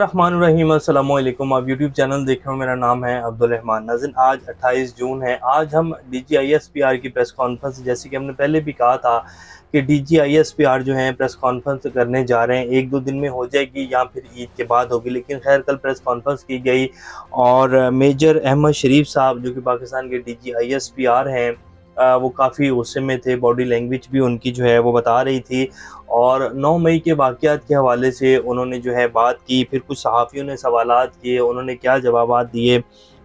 الرحمن الرحیم السلام علیکم۔ آپ یوٹیوب چینل دیکھ رہے ہو، میرا نام ہے عبدالرحمان۔ ناظرین، آج 28 جون ہے۔ آج ہم D G I S P R کی پریس کانفرنس، جیسے کہ ہم نے پہلے بھی کہا تھا کہ D G I S P R جو ہیں پریس کانفرنس کرنے جا رہے ہیں، ایک دو دن میں ہو جائے گی یا پھر عید کے بعد ہوگی، لیکن خیر کل پریس کانفرنس کی گئی اور میجر احمد شریف صاحب جو کہ پاکستان کے D G I S P R ہیں، وہ کافی غصے میں تھے، باڈی لینگویج بھی ان کی جو ہے وہ بتا رہی تھی، اور 9 مئی کے واقعات کے حوالے سے انہوں نے جو ہے بات کی۔ پھر کچھ صحافیوں نے سوالات کیے، انہوں نے کیا جوابات دیے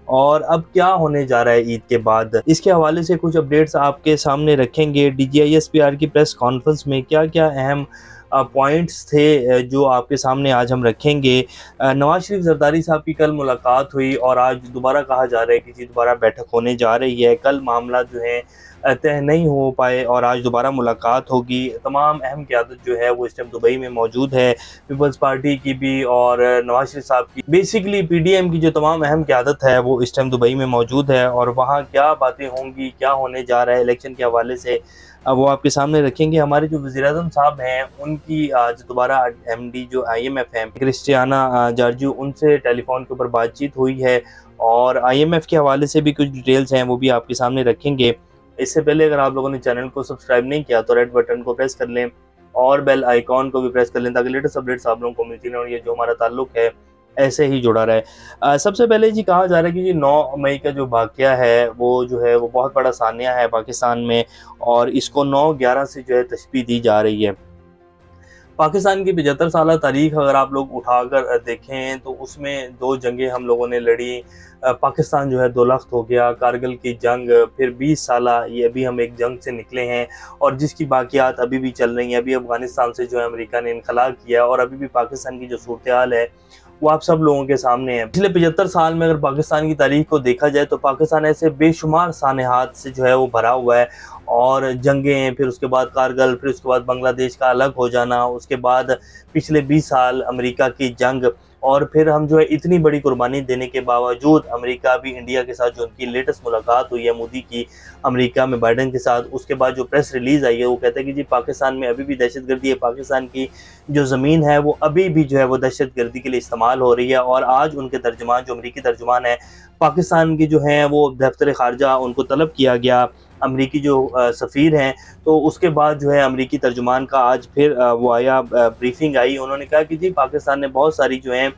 اور اب کیا ہونے جا رہا ہے عید کے بعد، اس کے حوالے سے کچھ اپڈیٹس آپ کے سامنے رکھیں گے۔ D G I S P R کی پریس کانفرنس میں کیا کیا اہم پوائنٹس تھے جو آپ کے سامنے آج ہم رکھیں گے۔ نواز شریف زرداری صاحب کی کل ملاقات ہوئی اور آج دوبارہ کہا جا رہا ہے کہ جی دوبارہ بیٹھک ہونے جا رہی ہے۔ کل معاملات جو ہیں طے نہیں ہو پائے اور آج دوبارہ ملاقات ہوگی۔ تمام اہم قیادت جو ہے وہ اس ٹائم دبئی میں موجود ہے، پیپلز پارٹی کی بھی اور نواز شریف صاحب کی، بیسیکلی پی ڈی ایم کی جو تمام اہم قیادت ہے وہ اس ٹائم دبئی میں موجود ہے، اور وہاں کیا باتیں ہوں گی، کیا ہونے جا رہا ہے الیکشن کے حوالے سے وہ آپ کے سامنے رکھیں گے۔ ہمارے جو وزیر اعظم صاحب ہیں ان کی آج دوبارہ ایم ڈی جو آئی ایم ایف ہے کرسٹیانا جارجو، ان سے ٹیلی فون کے اوپر بات چیت ہوئی ہے، اور آئی ایم ایف کے حوالے سے بھی کچھ ڈیٹیلز ہیں وہ بھی آپ کے سامنے رکھیں گے۔ اس سے پہلے اگر آپ لوگوں نے چینل کو سبسکرائب نہیں کیا تو ریڈ بٹن کو پریس کر لیں اور بیل آئیکن کو بھی پریس کر لیں تاکہ لیٹسٹ اپڈیٹس آپ لوگوں کو ملتی رہیں اور یہ جو ہمارا تعلق ہے ایسے ہی جڑا رہے۔ سب سے پہلے جی کہا جا رہا ہے کہ جی 9 مئی کا جو واقعہ ہے وہ بہت بڑا سانحہ ہے پاکستان میں، اور اس کو 9/11 سے جو ہے تشبیہ دی جا رہی ہے۔ پاکستان کی 75 سالہ تاریخ اگر آپ لوگ اٹھا کر دیکھیں تو اس میں 2 جنگیں ہم لوگوں نے لڑی، پاکستان جو ہے دو لخت ہو گیا، کارگل کی جنگ، پھر 20 سالہ یہ ابھی ہم ایک جنگ سے نکلے ہیں اور جس کی باقیات ابھی بھی چل رہی ہیں۔ ابھی افغانستان سے جو ہے امریکہ نے انخلا کیا اور ابھی بھی پاکستان کی جو صورتحال ہے وہ آپ سب لوگوں کے سامنے ہے۔ پچھلے 75 سال میں اگر پاکستان کی تاریخ کو دیکھا جائے تو پاکستان ایسے بے شمار سانحات سے جو ہے وہ بھرا ہوا ہے، اور جنگیں، پھر اس کے بعد کارگل، پھر اس کے بعد بنگلہ دیش کا الگ ہو جانا، اس کے بعد پچھلے 20 سال امریکہ کی جنگ، اور پھر ہم جو ہے اتنی بڑی قربانی دینے کے باوجود امریکہ بھی انڈیا کے ساتھ جو ان کی لیٹسٹ ملاقات ہوئی ہے مودی کی امریکہ میں بائیڈن کے ساتھ، اس کے بعد جو پریس ریلیز آئی ہے وہ کہتا ہے کہ جی پاکستان میں ابھی بھی دہشت گردی ہے، پاکستان کی جو زمین ہے وہ ابھی بھی جو ہے وہ دہشت گردی کے لیے استعمال ہو رہی ہے۔ اور آج ان کے ترجمان جو امریکی ترجمان ہے پاکستان کی جو ہیں وہ دفتر خارجہ ان کو طلب کیا گیا، امریکی جو سفیر ہیں، تو اس کے بعد جو ہے امریکی ترجمان کا آج پھر وہ آیا، بریفنگ آئی، انہوں نے کہا کہ جی پاکستان نے بہت ساری جو ہیں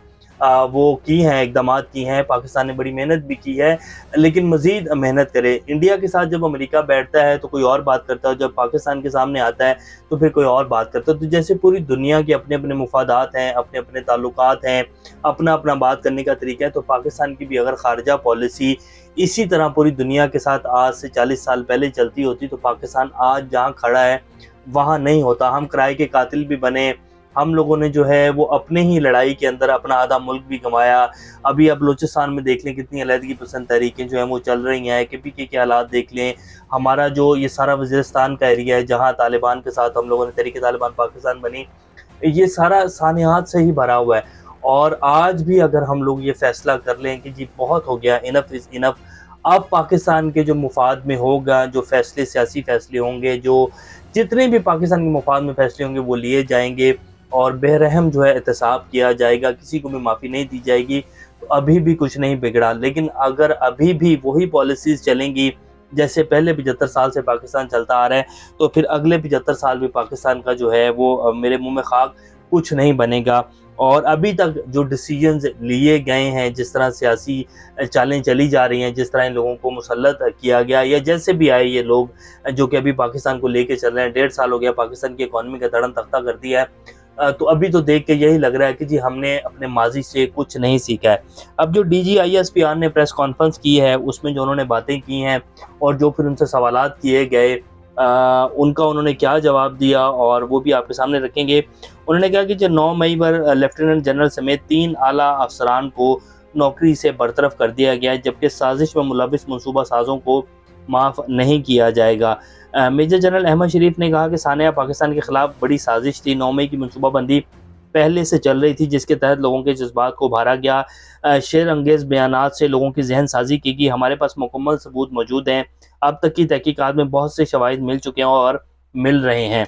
وہ کی ہیں، اقدامات کی ہیں، پاکستان نے بڑی محنت بھی کی ہے، لیکن مزید محنت کرے۔ انڈیا کے ساتھ جب امریکہ بیٹھتا ہے تو کوئی اور بات کرتا ہے، جب پاکستان کے سامنے آتا ہے تو پھر کوئی اور بات کرتا ہے۔ تو جیسے پوری دنیا کے اپنے اپنے مفادات ہیں، اپنے اپنے تعلقات ہیں، اپنا اپنا بات کرنے کا طریقہ ہے، تو پاکستان کی بھی اگر خارجہ پالیسی اسی طرح پوری دنیا کے ساتھ آج سے 40 سال پہلے چلتی ہوتی تو پاکستان آج جہاں کھڑا ہے وہاں نہیں ہوتا۔ ہم کرائے کے قاتل بھی بنے، ہم لوگوں نے جو ہے وہ اپنے ہی لڑائی کے اندر اپنا آدھا ملک بھی گنوایا۔ ابھی اب بلوچستان میں دیکھ لیں کتنی علیحدگی پسند تحریکیں جو ہیں وہ چل رہی ہیں، کے پی کے حالات دیکھ لیں، ہمارا جو یہ سارا وزیرستان کا ایریا ہے جہاں طالبان کے ساتھ ہم لوگوں نے تحریک طالبان پاکستان بنی، یہ سارا سانحات سے ہی بھرا ہوا ہے۔ اور آج بھی اگر ہم لوگ یہ فیصلہ کر لیں کہ جی بہت ہو گیا، انف از انف، اب پاکستان کے جو مفاد میں ہوگا، جو فیصلے سیاسی فیصلے ہوں گے، جو جتنے بھی پاکستان کے مفاد میں فیصلے ہوں گے وہ لیے جائیں گے اور بے رحم جو ہے احتساب کیا جائے گا، کسی کو بھی معافی نہیں دی جائے گی، تو ابھی بھی کچھ نہیں بگڑا۔ لیکن اگر ابھی بھی وہی پالیسیز چلیں گی جیسے پہلے 75 سال سے پاکستان چلتا آ رہا ہے تو پھر اگلے 75 سال بھی پاکستان کا جو ہے وہ میرے منہ میں خاک کچھ نہیں بنے گا۔ اور ابھی تک جو ڈیسیجنز لیے گئے ہیں، جس طرح سیاسی چالیں چلی جا رہی ہیں، جس طرح ان لوگوں کو مسلط کیا گیا، یا جیسے بھی آئے یہ لوگ جو کہ ابھی پاکستان کو لے کے چل رہے ہیں، 1.5 سال ہو گیا پاکستان کی اکانومی کا دڑن تختہ کر دیا ہے، تو ابھی تو دیکھ کے یہی لگ رہا ہے کہ جی ہم نے اپنے ماضی سے کچھ نہیں سیکھا ہے۔ اب جو D G I S P R نے پریس کانفرنس کی ہے اس میں جو انہوں نے باتیں کی ہیں اور جو پھر ان سے سوالات کیے گئے، ان کا انہوں نے کیا جواب دیا اور وہ بھی آپ کے سامنے رکھیں گے۔ انہوں نے کہا کہ جو 9 مئی پر لیفٹیننٹ جنرل سمیت 3 اعلیٰ افسران کو نوکری سے برطرف کر دیا گیا ہے، جبکہ سازش میں ملوث منصوبہ سازوں کو معاف نہیں کیا جائے گا۔ میجر جنرل احمد شریف نے کہا کہ سانحہ پاکستان کے خلاف بڑی سازش تھی، 9 مئی کی منصوبہ بندی پہلے سے چل رہی تھی جس کے تحت لوگوں کے جذبات کو ابھارا گیا، شیر انگیز بیانات سے لوگوں کی ذہن سازی کی گئی، ہمارے پاس مکمل ثبوت موجود ہیں، اب تک کی تحقیقات میں بہت سے شواہد مل چکے ہیں اور مل رہے ہیں۔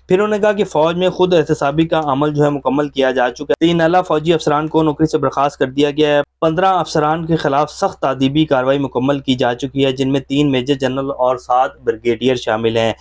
پھر انہوں نے کہا کہ فوج میں خود احتسابی کا عمل جو ہے مکمل کیا جا چکا ہے، 3 اعلیٰ فوجی افسران کو نوکری سے برخاست کر دیا گیا ہے، 15 افسران کے خلاف سخت تعدیبی کارروائی مکمل کی جا چکی ہے، جن میں 3 میجر جنرل اور 7 بریگیڈیئر شامل ہیں۔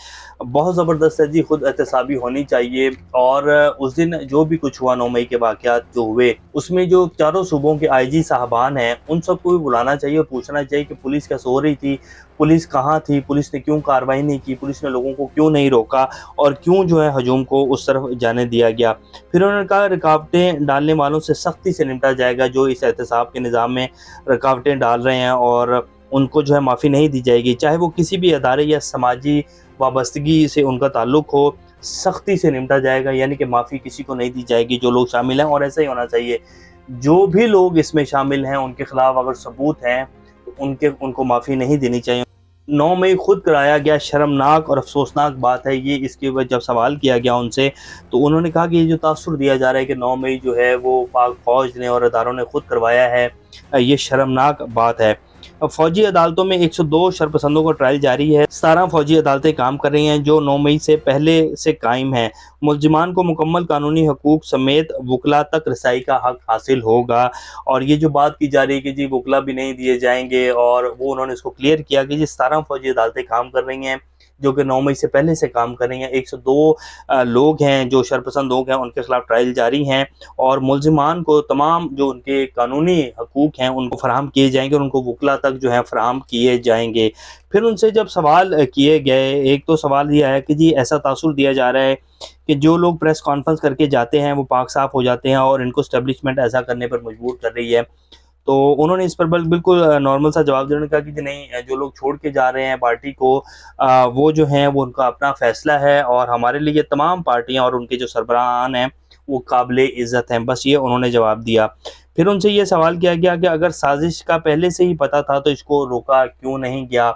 بہت زبردست ہے جی، خود احتسابی ہونی چاہیے۔ اور اس دن جو بھی کچھ ہوا 9 مئی کے واقعات جو ہوئے، اس میں جو چاروں صوبوں کے آئی جی صاحبان ہیں ان سب کو بھی بلانا چاہیے اور پوچھنا چاہیے کہ پولیس کیا سو رہی تھی، پولیس کہاں تھی، پولیس نے کیوں کارروائی نہیں کی، پولیس نے لوگوں کو کیوں نہیں روکا اور کیوں جو ہے ہجوم کو اس طرف جانے دیا گیا۔ پھر انہوں نے کہا رکاوٹیں ڈالنے والوں سے سختی سے نمٹا جائے گا، جو اس احتساب کے نظام میں رکاوٹیں ڈال رہے ہیں، اور ان کو جو ہے معافی نہیں دی جائے گی، چاہے وہ کسی بھی ادارے یا سماجی وابستگی سے ان کا تعلق ہو، سختی سے نمٹا جائے گا، یعنی کہ معافی کسی کو نہیں دی جائے گی جو لوگ شامل ہیں۔ اور ایسا ہی ہونا چاہیے، جو بھی لوگ اس میں شامل ہیں ان کے خلاف اگر ثبوت ہیں تو ان کو معافی نہیں دینی چاہیے۔ 9 مئی خود کرایا گیا شرمناک اور افسوسناک بات ہے یہ، اس کے بعد جب سوال کیا گیا ان سے تو انہوں نے کہا کہ یہ جو تاثر دیا جا رہا ہے کہ 9 مئی جو ہے وہ پاک فوج نے اور اداروں نے خود کروایا ہے، یہ شرمناک بات ہے۔ فوجی عدالتوں میں 102 شرپسندوں کا ٹرائل جاری ہے، 17 فوجی عدالتیں کام کر رہی ہیں جو 9 مئی سے پہلے سے قائم ہیں۔ ملزمان کو مکمل قانونی حقوق سمیت وکلا تک رسائی کا حق حاصل ہوگا۔ اور یہ جو بات کی جا رہی ہے کہ جی وکلا بھی نہیں دیے جائیں گے، اور وہ انہوں نے اس کو کلیئر کیا کہ جی 17 فوجی عدالتیں کام کر رہی ہیں جو کہ 9 مئی سے پہلے سے کام کر رہی ہیں، 102 لوگ ہیں جو شرپسند لوگ ہیں ان کے خلاف ٹرائل جاری ہیں، اور ملزمان کو تمام جو ان کے قانونی حقوق ہیں ان کو فراہم کیے جائیں گے اور ان کو وکلا تک جو ہے فراہم کیے جائیں گے۔ پھر ان سے جب سوال کیے گئے، ایک تو سوال یہ آیا کہ جی ایسا تاثر دیا جا رہا ہے کہ جو لوگ پریس کانفرنس کر کے جاتے ہیں وہ پاک صاف ہو جاتے ہیں اور ان کو اسٹیبلشمنٹ ایسا کرنے پر مجبور کر رہی ہے، تو انہوں نے اس پر بالکل نارمل سا جواب دینے کا کہ نہیں، جو لوگ چھوڑ کے جا رہے ہیں پارٹی کو وہ جو ہیں وہ ان کا اپنا فیصلہ ہے، اور ہمارے لیے تمام پارٹیاں اور ان کے جو سربراہان ہیں وہ قابل عزت ہیں، بس یہ انہوں نے جواب دیا۔ پھر ان سے یہ سوال کیا گیا کہ اگر سازش کا پہلے سے ہی پتہ تھا تو اس کو روکا کیوں نہیں گیا؟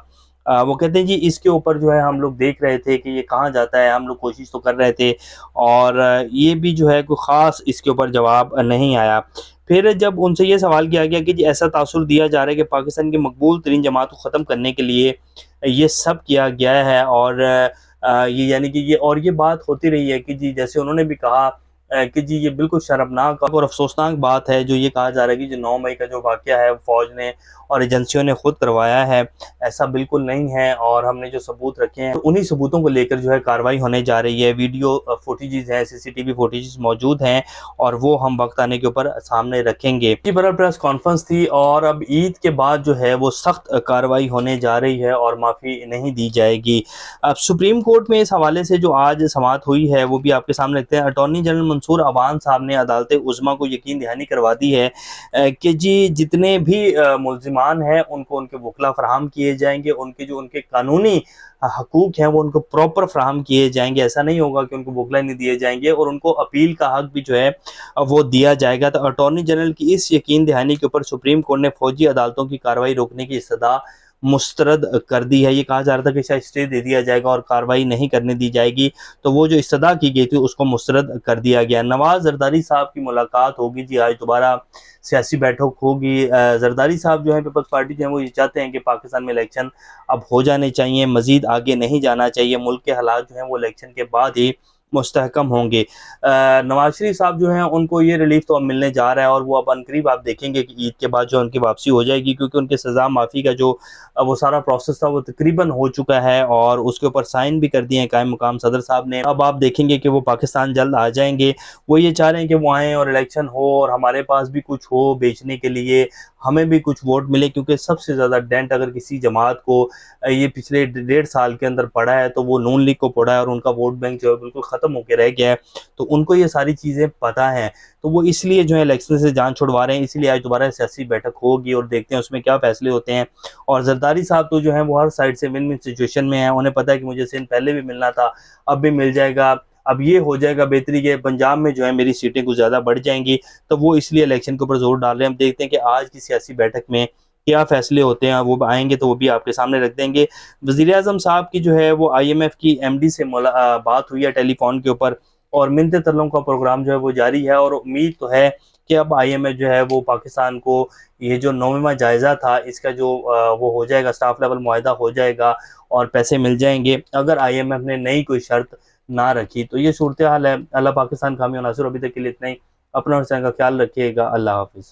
وہ کہتے ہیں جی اس کے اوپر جو ہے ہم لوگ دیکھ رہے تھے کہ یہ کہاں جاتا ہے، ہم لوگ کوشش تو کر رہے تھے، اور یہ بھی جو ہے کوئی خاص اس کے اوپر جواب نہیں آیا۔ پھر جب ان سے یہ سوال کیا گیا کہ جی ایسا تاثر دیا جا رہا ہے کہ پاکستان کی مقبول ترین جماعت کو ختم کرنے کے لیے یہ سب کیا گیا ہے، اور یہ یعنی کہ یہ بات ہوتی رہی ہے کہ جی جیسے انہوں نے بھی کہا کہ جی یہ بالکل شرمناک اور افسوسناک بات ہے جو یہ کہا جا رہا ہے کہ جو 9 مئی کا جو واقعہ ہے فوج نے اور ایجنسیوں نے خود کروایا ہے، ایسا بالکل نہیں ہے، اور ہم نے جو ثبوت رکھے ہیں انہی ثبوتوں کو لے کر جو ہے کارروائی ہونے جا رہی ہے۔ ویڈیو فوٹیجز ہیں، CCTV فوٹیجز موجود ہیں، اور وہ ہم وقت آنے کے اوپر سامنے رکھیں گے۔ یہ بڑا پریس کانفرنس تھی، اور اب عید کے بعد جو ہے وہ سخت کارروائی ہونے جا رہی ہے اور معافی نہیں دی جائے گی۔ اب سپریم کورٹ میں اس حوالے سے جو آج سماعت ہوئی ہے وہ بھی آپ کے سامنے رکھتے ہیں۔ اٹارنی جنرل منصور عوان صاحب نے عدالت عظمیٰ کو یقین دہانی کروا دی ہے کہ جی جتنے بھی ملزمان ہیں ان کو ان کے وکلا فراہم کیے جائیں گے، ان کے قانونی حقوق ہیں وہ ان کو پراپر فراہم کیے جائیں گے، ایسا نہیں ہوگا کہ ان کو وکلا نہیں دیے جائیں گے، اور ان کو اپیل کا حق بھی جو ہے وہ دیا جائے گا۔ تو اٹارنی جنرل کی اس یقین دہانی کے اوپر سپریم کورٹ نے فوجی عدالتوں کی کارروائی روکنے کی استدعا مسترد کر دی ہے۔ یہ کہا جا رہا تھا کہ شاید اسٹے دے دیا جائے گا اور کارروائی نہیں کرنے دی جائے گی، تو وہ جو استدعا کی گئی تھی اس کو مسترد کر دیا گیا۔ نواز زرداری صاحب کی ملاقات ہوگی جی، آج دوبارہ سیاسی بیٹھک ہوگی۔ زرداری صاحب جو ہیں پیپلز پارٹی جو ہیں وہ یہ چاہتے ہیں کہ پاکستان میں الیکشن اب ہو جانے چاہیے، مزید آگے نہیں جانا چاہیے، ملک کے حالات جو ہیں وہ الیکشن کے بعد ہی مستحکم ہوں گے۔ نواز شریف صاحب جو ہیں ان کو یہ ریلیف تو اب ملنے جا رہا ہے، اور وہ اب عنقریب آپ دیکھیں گے کہ عید کے بعد جو ان کی واپسی ہو جائے گی، کیونکہ ان کے سزا معافی کا جو وہ سارا پروسیس تھا وہ تقریباً ہو چکا ہے، اور اس کے اوپر سائن بھی کر دیے ہیں قائم مقام صدر صاحب نے۔ اب آپ دیکھیں گے کہ وہ پاکستان جلد آ جائیں گے، وہ یہ چاہ رہے ہیں کہ وہ آئیں اور الیکشن ہو اور ہمارے پاس بھی کچھ ہو بیچنے کے لیے، ہمیں بھی کچھ ووٹ ملے، کیونکہ سب سے زیادہ ڈینٹ اگر کسی جماعت کو یہ پچھلے 1.5 سال کے اندر پڑا ہے تو وہ نون لیگ کو پڑا ہے، اور ان کا ووٹ بینک جو ہے بالکل ختم ہو کے رہ گیا ہے، تو ان کو یہ ساری چیزیں پتہ ہیں، تو وہ اس لیے جو ہے الیکشن سے جان چھڑوا رہے ہیں۔ اسی لیے آج دوبارہ سیاسی بیٹھک ہوگی اور دیکھتے ہیں اس میں کیا فیصلے ہوتے ہیں۔ اور زرداری صاحب تو جو ہیں وہ ہر سائڈ سے ون ون سچویشن میں ہیں، انہیں پتہ ہے کہ مجھے سندھ پہلے بھی ملنا تھا، اب بھی مل جائے گا، اب یہ ہو جائے گا بہتری کہ پنجاب میں جو ہے میری سیٹیں کچھ زیادہ بڑھ جائیں گی، تو وہ اس لیے الیکشن کے اوپر زور ڈال رہے ہیں۔ ہم دیکھتے ہیں کہ آج کی سیاسی بیٹھک میں کیا فیصلے ہوتے ہیں، وہ آئیں گے تو وہ بھی آپ کے سامنے رکھ دیں گے۔ وزیر اعظم صاحب کی جو ہے وہ IMF کی MD سے بات ہوئی ہے ٹیلی فون کے اوپر، اور منت ترلوں کا پروگرام جو ہے وہ جاری ہے، اور امید تو ہے کہ اب IMF جو ہے وہ پاکستان کو یہ جو 9واں جائزہ تھا اس کا جو وہ ہو جائے گا، سٹاف لیول معاہدہ ہو جائے گا اور پیسے مل جائیں گے۔ اگر IMF نے نئی کوئی شرط نہ رکھی. تو یہ صورتحال ہے. اللہ پاکستان حامی و ناصر. ابھی تک کے لیے اتنا ہی. اپنا اور حسین کا خیال رکھیے گا. اللہ حافظ.